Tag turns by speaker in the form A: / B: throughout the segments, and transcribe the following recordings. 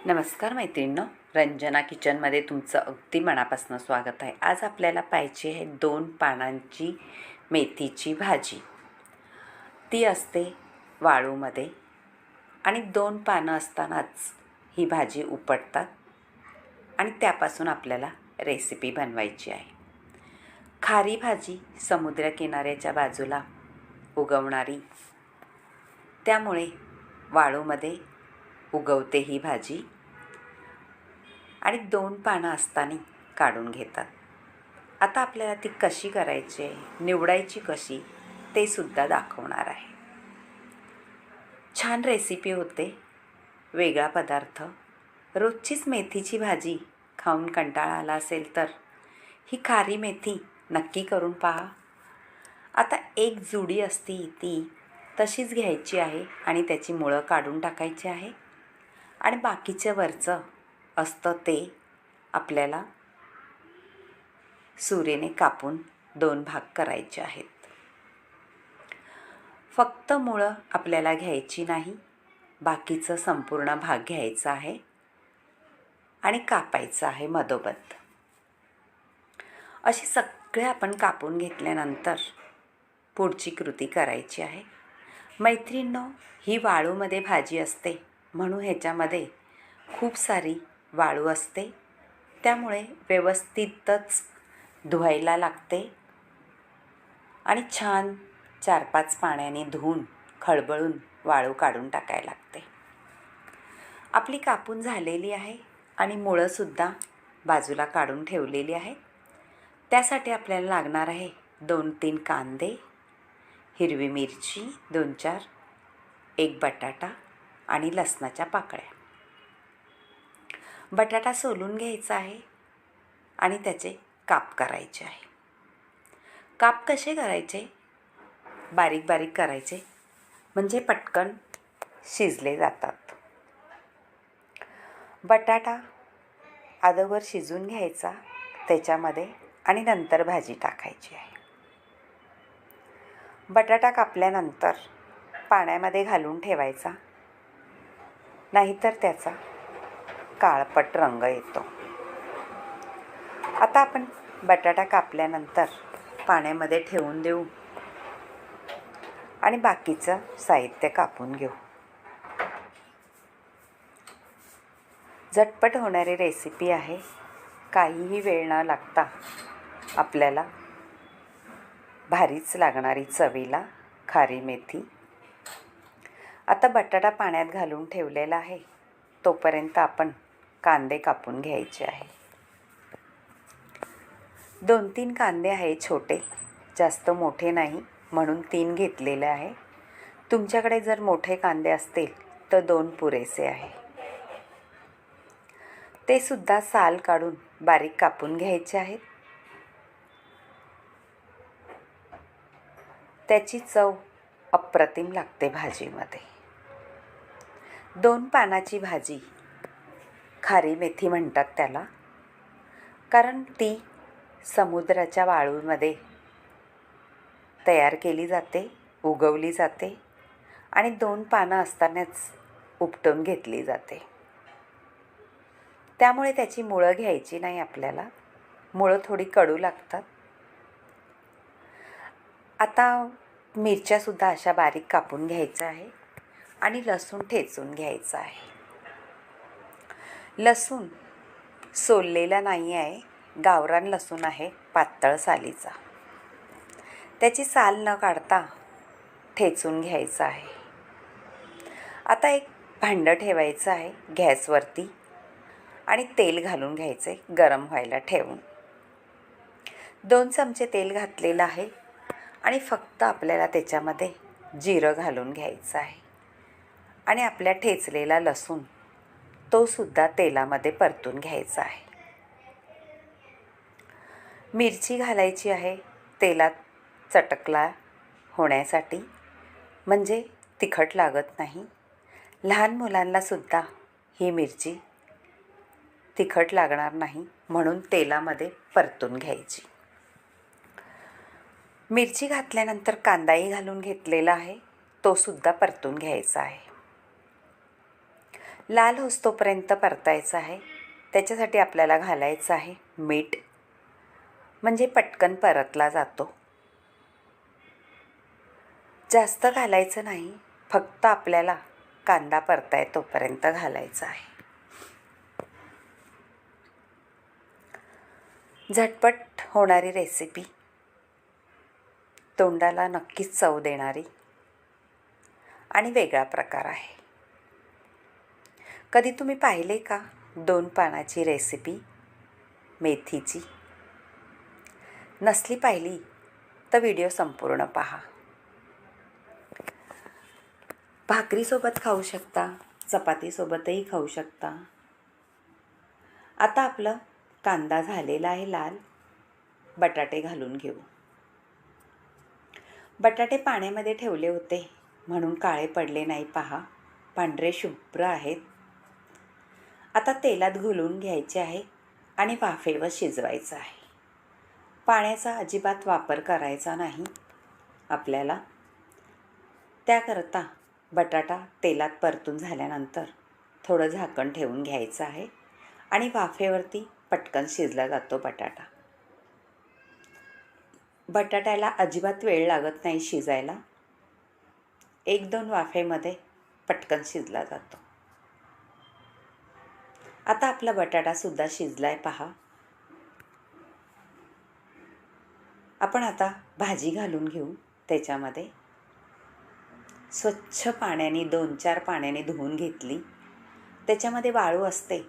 A: नमस्कार मैत्रिणींनो, रंजना किचनमध्ये तुमचं अगदी मनापासून स्वागत आहे. आज आपल्याला पाहिजे आहे 2 पानांची मेथीची भाजी. ती असते वाळूमध्ये आणि 2 पानं असतानाच ही भाजी उपटतात आणि त्यापासून आपल्याला रेसिपी बनवायची आहे. खारी भाजी समुद्रकिनाऱ्याच्या बाजूला उगवणारी, त्यामुळे वाळूमध्ये उगवते ही भाजी आणि 2 पानं असताना काढून घेतात. आता आपल्याला ती कशी करायची आहे, निवडायची कशी, ते सुद्धा दाखवणार आहे. छान रेसिपी होते, वेगळा पदार्थ. रोजचीच मेथीची भाजी खाऊन कंटाळा आला असेल तर ही खारी मेथी नक्की करून पहा. आता एक जुडी असती ती तशीच घ्यायची आहे आणि त्याची मुळं काढून टाकायची आहे आणि बाकीचं वरचं असतं ते आपल्याला सुरीने कापून 2 भाग करायचे आहेत. फक्त मुळं आपल्याला घ्यायची नाही, बाकीचं संपूर्ण भाग घ्यायचा आहे आणि कापायचं आहे मधोमध. अशी सगळे आपण कापून घेतल्यानंतर पुढची कृती करायची आहे. मैत्रिणींनो, ही वाळूमध्ये भाजी असते म्हणून ह्याच्यामध्ये खूप सारी वाळू असते, त्यामुळे व्यवस्थितच धुवायला लागते आणि छान 4-5 पाण्याने धुवून खळबळून वाळू काढून टाकायला लागते. आपली कापून झालेली आहे आणि मुळंसुद्धा बाजूला काढून ठेवलेली आहे. त्यासाठी आपल्याला लागणार आहे 2-3 कांदे, हिरवी मिरची 2-4, 1 बटाटा आणि लसणाच्या पाकळ्या. बटाटा सोलून घ्यायचा आहे आणि त्याचे काप करायचे आहे. काप कसे करायचे? बारीक बारीक करायचे, म्हणजे पटकन शिजले जातात. बटाटा अगोदर शिजून घ्यायचा त्याच्यामध्ये आणि नंतर भाजी टाकायची आहे. बटाटा कापल्यानंतर पाण्यामध्ये घालून ठेवायचा, नाहीतर त्याचा काळपट रंग येतो. आता आपण बटाटा कापल्यानंतर पाण्यामध्ये ठेवून देऊ आणि बाकीचं साहित्य कापून घेऊ. झटपट होणारी रेसिपी आहे. काहीही वेळ न लागता आपल्याला भारीच लागणारी चवीला खारी मेथी. आता बटाटा पाण्यात घालून ठेवलेला आहे, तोपर्यंत आपण कांदे कापून घ्यायचे आहे. 2-3 कांदे आहे छोटे, जास्त मोठे नाही म्हणून 3 घेतलेले आहे. तुमच्याकडे जर मोठे कांदे असतील तर 2 पुरेसे आहे. ते सुद्धा साल काढून बारीक कापून घ्यायचे आहेत. त्याची चव अप्रतिम लागते भाजीमध्ये. 2 पानाची भाजी खारी मेथी म्हणतात त्याला, कारण ती समुद्राच्या वाळूमध्ये तयार केली जाते, उगवली जाते आणि 2 पानं असतानाच उपटून घेतली जाते. त्यामुळे त्याची मुळं घ्यायची नाही आपल्याला. मुळं थोडी कडू लागतात. आता मिरच्यासुद्धा अशा बारीक कापून घ्यायच्या आहे आणि लसूण ठेचून घ्यायचा आहे. लसूण सोललेला नाही आहे, गावरान लसूण आहे, पातळ सालीचा. त्याची साल न काढता ठेचून घ्यायचं आहे. आता एक भांडं ठेवायचं आहे गॅसवरती आणि तेल घालून घ्यायचे गरम व्हायला ठेवून. 2 चमचे तेल घातलेलं आहे आणि फक्त आपल्याला त्याच्यामध्ये जिरं घालून घ्यायचं आहे आणि आपल्या ठेचलेला लसूण तो सुद्धा तेलामध्ये परतून घ्यायचा आहे. मिरची घालायची आहे तेलात चटकला होण्यासाठी, म्हणजे तिखट लागत नाही. लहान मुलांनासुद्धा ही मिरची तिखट लागणार नाही म्हणून तेलामध्ये परतून घ्यायची. मिरची घातल्यानंतर कांदाही घालून घेतलेला आहे, तो सुद्धा परतून घ्यायचा आहे. लाल होईस्तोपर्यंत परतायचं आहे. त्याच्यासाठी आपल्याला घालायचं आहे मीठ, म्हणजे पटकन परतला जातो. जास्त घालायचं नाही, फक्त आपल्याला कांदा परताय तोपर्यंत घालायचा आहे. झटपट होणारी रेसिपी, तोंडाला नक्कीच चव देणारी आणि वेगळा प्रकार आहे. कधी तुम्ही पाहिले का 2 पानाची रेसिपी मेथीची? नसली पाहिली तर व्हिडिओ संपूर्ण पहा. भाकरीसोबत खाऊ शकता, चपातीसोबतही खाऊ शकता. आता आपलं कांदा झालेला आहे लाल. बटाटे घालून घेऊ. बटाटे पाण्यामध्ये ठेवले होते म्हणून काळे पडले नाही पहा, पांढरे शुभ्र आहेत. आता तेलात घुलवून घ्यायचे आहे आणि वाफेवर शिजवायचं आहे. पाण्याचा अजिबात वापर करायचा नाही आपल्याला. त्याकरता बटाटा तेलात परतून झाल्यानंतर थोडं झाकण ठेवून घ्यायचं आहे आणि वाफेवरती पटकन शिजला जातो बटाटा. बटाट्याला अजिबात वेळ लागत नाही शिजायला. 1-2 वाफेमध्ये पटकन शिजला जातो. आता आपला बटाटासुद्धा शिजलाय पहा. आपण आता भाजी घालून घेऊ. त्याच्यामध्ये स्वच्छ पाण्याने 2-4 पाण्याने धुवून घेतली. त्याच्यामध्ये वाळू असते.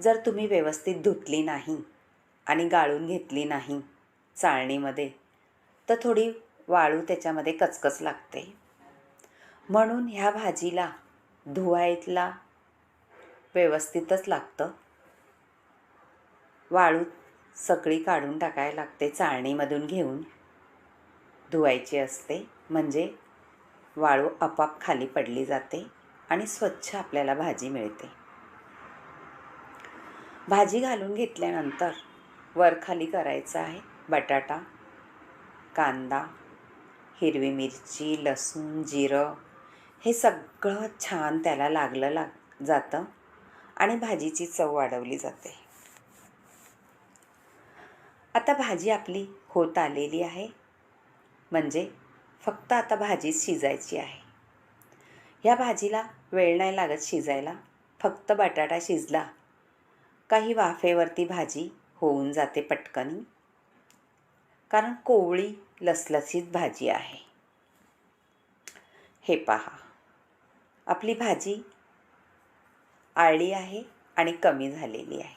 A: जर तुम्ही व्यवस्थित धुतली नाही आणि गाळून घेतली नाही चाळणीमध्ये तर थोडी वाळू त्याच्यामध्ये कचकच लागते. म्हणून ह्या भाजीला धुवायला व्यवस्थितच लागतं. वाळू सगळी काढून टाकायला लागते. चाळणीमधून घेऊन धुवायची असते, म्हणजे वाळू आपोआप खाली पडली जाते आणि स्वच्छ आपल्याला भाजी मिळते. भाजी घालून घेतल्यानंतर वरखाली करायचं आहे. बटाटा, कांदा, हिरवी मिरची, लसूण, जिरं हे सगळं छान त्याला लागलं जातं आणि भाजीची चव वाढवली जाते. आता भाजी आपली होत आलेली आहे, म्हणजे फक्त आता भाजी शिजायची आहे. ह्या भाजीला वेळ नाही लागत शिजायला. फक्त बटाटा शिजला काही वाफेवरती भाजी होऊन जाते पटकन, कारण कोवळी लसलसीत भाजी आहे. हे पहा, आपली भाजी आळी आहे आणि कमी झालेली आहे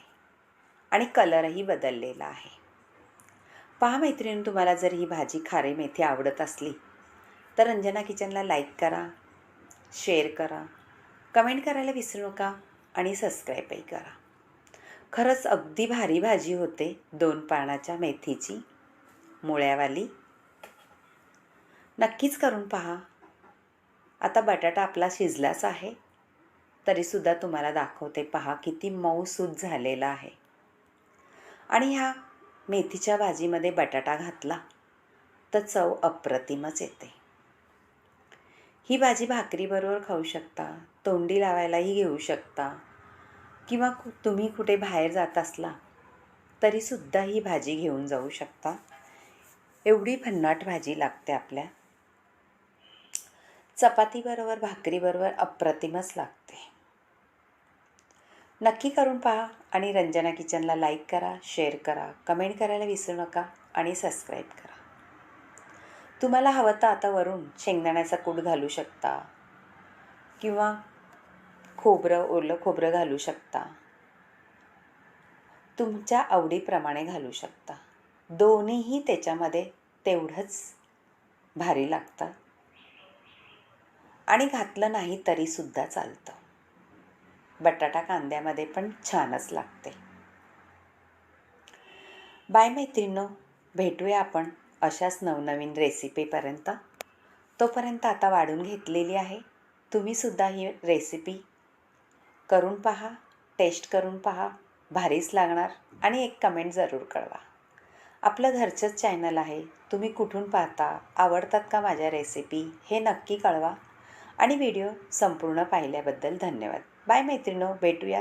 A: आणि कलरही बदललेला आहे. पहा मैत्रिणी, तुम्हाला जर ही भाजी खारी मेथी आवडत असली तर रंजना किचनला लाईक करा, शेअर करा, कमेंट करायला विसरू नका आणि सबस्क्राईबही करा. खरंच अगदी भारी भाजी होते 2 पानाच्या मेथीची, मुळ्यावाली. नक्कीच करून पहा. आता बटाटा आपला शिजलाच आहे, तरीसुद्धा तुम्हाला दाखवते. पहा किती मऊसूत झालेला आहे. आणि ह्या मेथीच्या भाजीमध्ये बटाटा घातला तर चव अप्रतिमच येते. ही भाजी भाकरीबरोबर खाऊ शकता, तोंडी लावायलाही घेऊ शकता, किंवा तुम्ही कुठे बाहेर जात असला तरीसुद्धा ही भाजी घेऊन जाऊ शकता. एवढी भन्नाट भाजी लागते आपल्या. चपातीबरोबर, भाकरीबरोबर अप्रतिमच लागते. नक्की करून पहा आणि रंजना किचनला लाईक करा, शेअर करा, कमेंट करायला विसरू नका आणि सबस्क्राईब करा. तुम्हाला हवं तर आता वरून शेंगदाण्याचा कूट घालू शकता किंवा ओलं खोबरं घालू शकता. तुमच्या आवडीप्रमाणे घालू शकता. दोन्हीही त्याच्यामध्ये तेवढंच भारी लागतं आणि घातलं नाही तरीसुद्धा चालतं. बटाटा कांद्यामध्ये पण छानच लागते. बाय मैत्रिणींनो, भेटूया आपण अशाच नवनवीन रेसिपीपर्यंत. तोपर्यंत आता वाढून घेतलेली आहे. तुम्हीसुद्धा ही रेसिपी करून पहा, टेस्ट करून पहा, भारीच लागणार आणि एक कमेंट जरूर कळवा. आपलं घरचंच चॅनल आहे. तुम्ही कुठून पाहता, आवडतात का माझ्या रेसिपी हे नक्की कळवा आणि व्हिडिओ संपूर्ण पाहिल्याबद्दल धन्यवाद. बाय मैत्रिणो, भेटूया